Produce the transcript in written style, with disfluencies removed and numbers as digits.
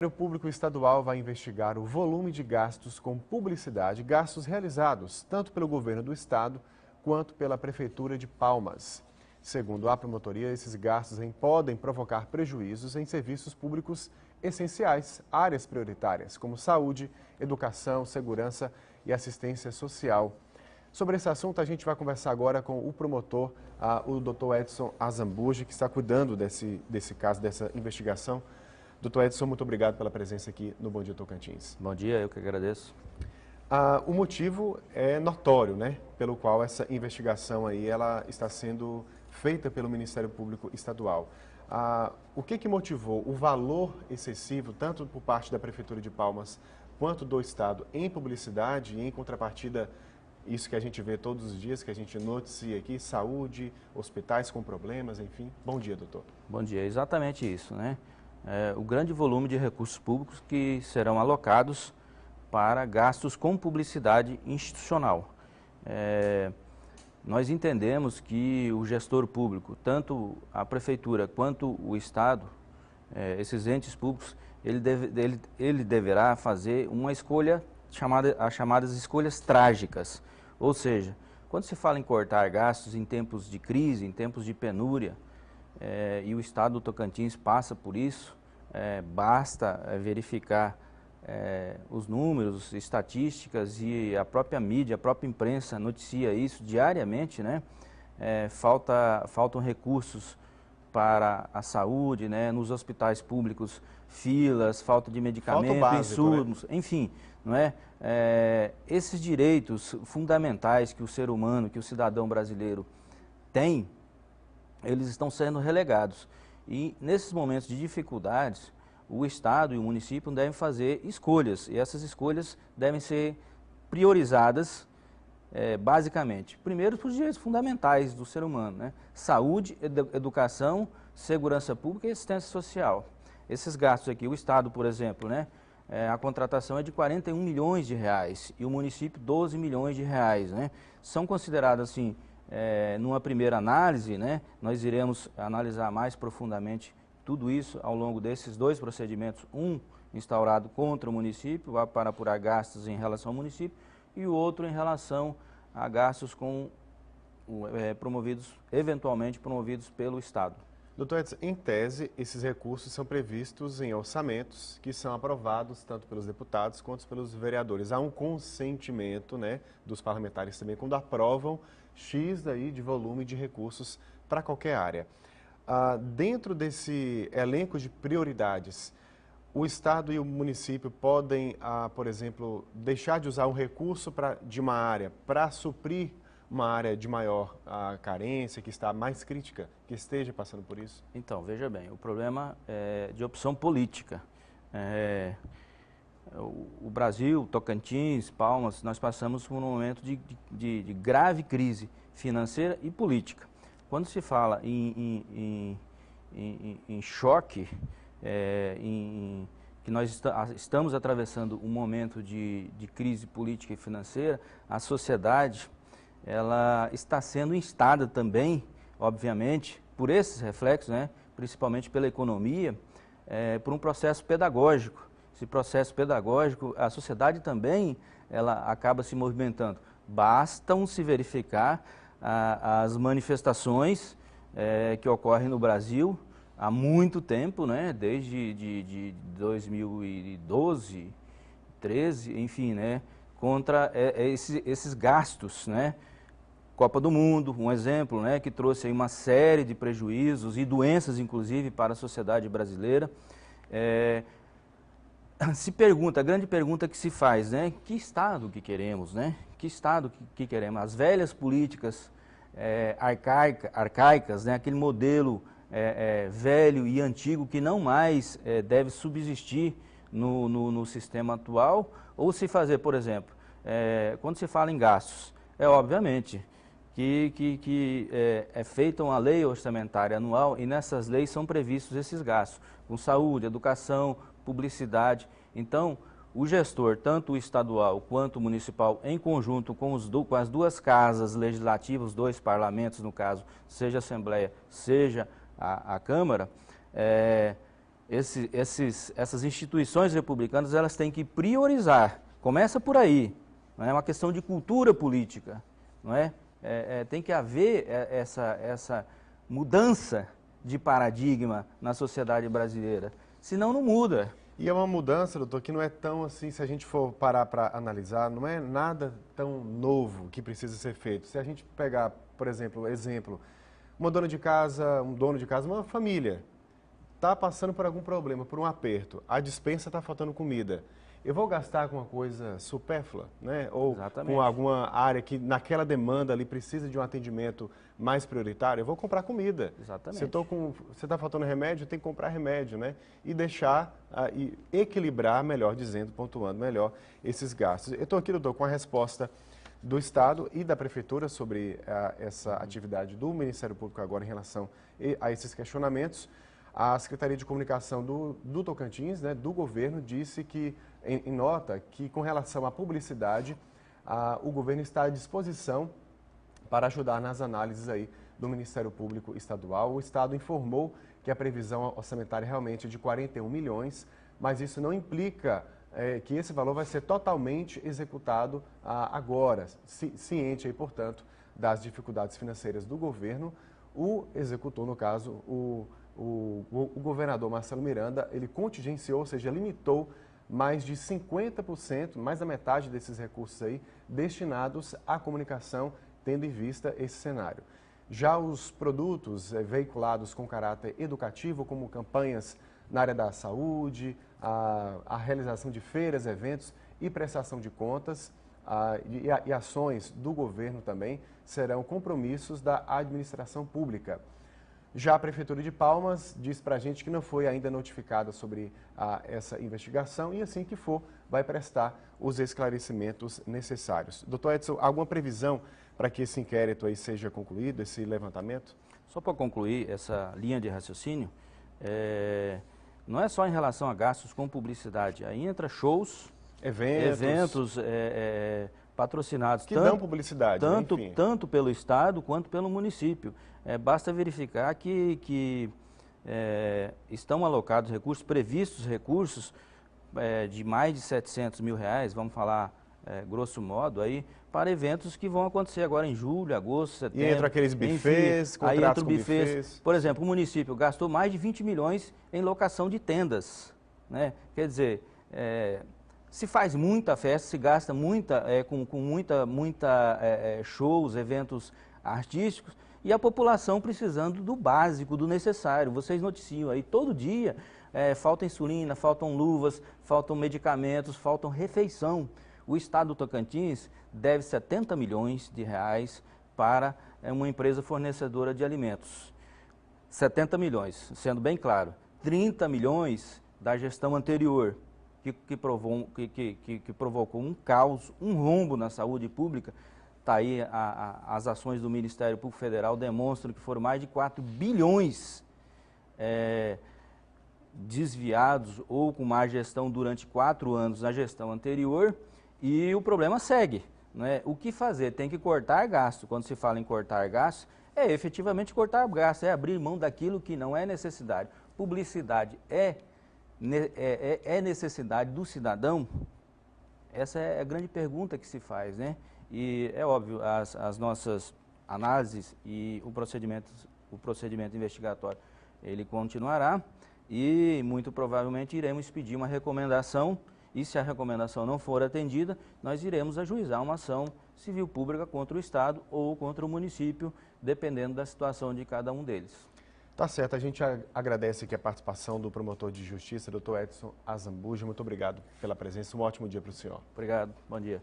O Público Estadual vai investigar o volume de gastos com publicidade, gastos realizados tanto pelo governo do estado quanto pela Prefeitura de Palmas. Segundo a promotoria, esses gastos podem provocar prejuízos em serviços públicos essenciais, áreas prioritárias, como saúde, educação, segurança e assistência social. Sobre esse assunto, a gente vai conversar agora com o promotor, o Dr. Edson Azambuja, que está cuidando desse caso, dessa investigação. Doutor Edson, muito obrigado pela presença aqui no Bom Dia Tocantins. Bom dia, eu que agradeço. O motivo é notório, né? Pelo qual essa investigação aí, ela está sendo feita pelo Ministério Público Estadual. O que motivou o valor excessivo, tanto por parte da Prefeitura de Palmas quanto do Estado, em publicidade e em contrapartida, isso que a gente vê todos os dias, que a gente noticia aqui, saúde, hospitais com problemas, enfim. Bom dia, doutor. Bom dia, exatamente isso, né? O grande volume de recursos públicos que serão alocados para gastos com publicidade institucional. Nós entendemos que o gestor público, tanto a Prefeitura quanto o Estado, esses entes públicos, ele deverá fazer uma escolha, as chamadas escolhas trágicas. Ou seja, quando se fala em cortar gastos em tempos de crise, em tempos de penúria, e o Estado do Tocantins passa por isso, basta verificar os números, estatísticas e a própria mídia, a própria imprensa noticia isso diariamente, né? Faltam recursos para a saúde, né? Nos hospitais públicos, filas, falta de medicamentos, insumos, né? Enfim, não é? Esses direitos fundamentais que o ser humano, que o cidadão brasileiro tem, eles estão sendo relegados. E nesses momentos de dificuldades, o Estado e o município devem fazer escolhas, e essas escolhas devem ser priorizadas, basicamente. Primeiro, para os direitos fundamentais do ser humano, né? Saúde, educação, segurança pública e assistência social. Esses gastos aqui, o Estado, por exemplo, né? A contratação é de 41 milhões de reais e o município 12 milhões de reais, né? São consideradas assim, numa primeira análise, né, nós iremos analisar mais profundamente tudo isso ao longo desses dois procedimentos, um instaurado contra o município, para apurar gastos em relação ao município, e o outro em relação a gastos eventualmente promovidos pelo Estado. Doutor Edson, em tese, esses recursos são previstos em orçamentos que são aprovados tanto pelos deputados quanto pelos vereadores. Há um consentimento, né, dos parlamentares também quando aprovam X aí de volume de recursos para qualquer área. Dentro desse elenco de prioridades, o Estado e o município podem, por exemplo, deixar de usar um recurso de uma área para suprir uma área de maior carência, que está mais crítica, que esteja passando por isso? Então, veja bem, o problema é de opção política. O Brasil, Tocantins, Palmas, nós passamos por um momento de grave crise financeira e política. Quando se fala em choque, que nós estamos atravessando um momento de crise política e financeira, a sociedade ela está sendo instada também, obviamente, por esses reflexos, né, principalmente pela economia, por um processo pedagógico. Esse processo pedagógico, a sociedade também ela acaba se movimentando. Bastam se verificar as manifestações que ocorrem no Brasil há muito tempo, né, desde de 2012, 13, enfim, né, contra esses gastos, né. Copa do Mundo, um exemplo, né, que trouxe aí uma série de prejuízos e doenças, inclusive, para a sociedade brasileira. A grande pergunta que se faz, né, que Estado que queremos, né? Que Estado que queremos? As velhas políticas arcaicas, né, aquele modelo velho e antigo que não mais deve subsistir no sistema atual, ou se fazer, por exemplo, quando se fala em gastos, obviamente que é feita uma lei orçamentária anual e nessas leis são previstos esses gastos, com saúde, educação, publicidade. Então, o gestor, tanto o estadual quanto o municipal, em conjunto com as duas casas legislativas, os dois parlamentos, no caso, seja a Assembleia, seja a Câmara, essas instituições republicanas, elas têm que priorizar. Começa por aí, não é uma questão de cultura política, não é? Tem que haver essa mudança de paradigma na sociedade brasileira, senão não muda. E é uma mudança, doutor, que não é tão assim, se a gente for parar para analisar, não é nada tão novo que precisa ser feito. Se a gente pegar, por exemplo, uma dona de casa, um dono de casa, uma família, está passando por algum problema, por um aperto, a despensa está faltando comida. Eu vou gastar com uma coisa supérflua, né? Ou Exatamente. com alguma área que naquela demanda ali precisa de um atendimento mais prioritário, eu vou comprar comida. Exatamente. Se está faltando remédio, tem que comprar remédio, né? E deixar, e equilibrar, melhor dizendo, pontuando melhor, esses gastos. Eu estou aqui, doutor, com a resposta do Estado e da Prefeitura sobre essa atividade do Ministério Público agora em relação a esses questionamentos. A Secretaria de Comunicação do Tocantins, né, do governo, disse que, em nota, que com relação à publicidade, o governo está à disposição para ajudar nas análises aí do Ministério Público Estadual. O Estado informou que a previsão orçamentária realmente é de 41 milhões, mas isso não implica que esse valor vai ser totalmente executado agora, ciente aí, portanto, das dificuldades financeiras do governo. O executor, no caso, o governador Marcelo Miranda, ele contingenciou, ou seja, limitou mais de 50%, mais da metade desses recursos aí, destinados à comunicação, tendo em vista esse cenário. Já os produtos veiculados com caráter educativo, como campanhas na área da saúde, a realização de feiras, eventos e prestação de contas e ações do governo também, serão compromissos da administração pública. Já a Prefeitura de Palmas diz para a gente que não foi ainda notificada sobre essa investigação e, assim que for, vai prestar os esclarecimentos necessários. Doutor Edson, alguma previsão para que esse inquérito aí seja concluído, esse levantamento? Só para concluir essa linha de raciocínio, não é só em relação a gastos com publicidade, aí entra shows, eventos patrocinados. Que dão publicidade, tanto pelo Estado quanto pelo município. Basta verificar que estão alocados recursos, previstos recursos de mais de 700 mil reais, vamos falar grosso modo, aí, para eventos que vão acontecer agora em julho, agosto, setembro. E entra aqueles bufês, contratos aí entra o bufês. Por exemplo, o município gastou mais de 20 milhões em locação de tendas, né? Quer dizer, se faz muita festa, se gasta com muita shows, eventos artísticos, e a população precisando do básico, do necessário. Vocês noticiam aí, todo dia falta insulina, faltam luvas, faltam medicamentos, faltam refeição. O Estado do Tocantins deve 70 milhões de reais para uma empresa fornecedora de alimentos. 70 milhões, sendo bem claro, 30 milhões da gestão anterior, que provocou um caos, um rombo na saúde pública. Está aí, as ações do Ministério Público Federal demonstram que foram mais de 4 bilhões desviados ou com má gestão durante 4 anos na gestão anterior, e o problema segue, né? O que fazer? Tem que cortar gasto. Quando se fala em cortar gasto, efetivamente cortar gasto, abrir mão daquilo que não é necessidade. Publicidade é necessidade do cidadão? Essa é a grande pergunta que se faz, né? E é óbvio, as nossas análises e o procedimento investigatório, ele continuará e muito provavelmente iremos pedir uma recomendação, e se a recomendação não for atendida, nós iremos ajuizar uma ação civil pública contra o Estado ou contra o município, dependendo da situação de cada um deles. Tá certo, a gente agradece aqui a participação do promotor de justiça, doutor Edson Azambuja. Muito obrigado pela presença, um ótimo dia para o senhor. Obrigado, bom dia.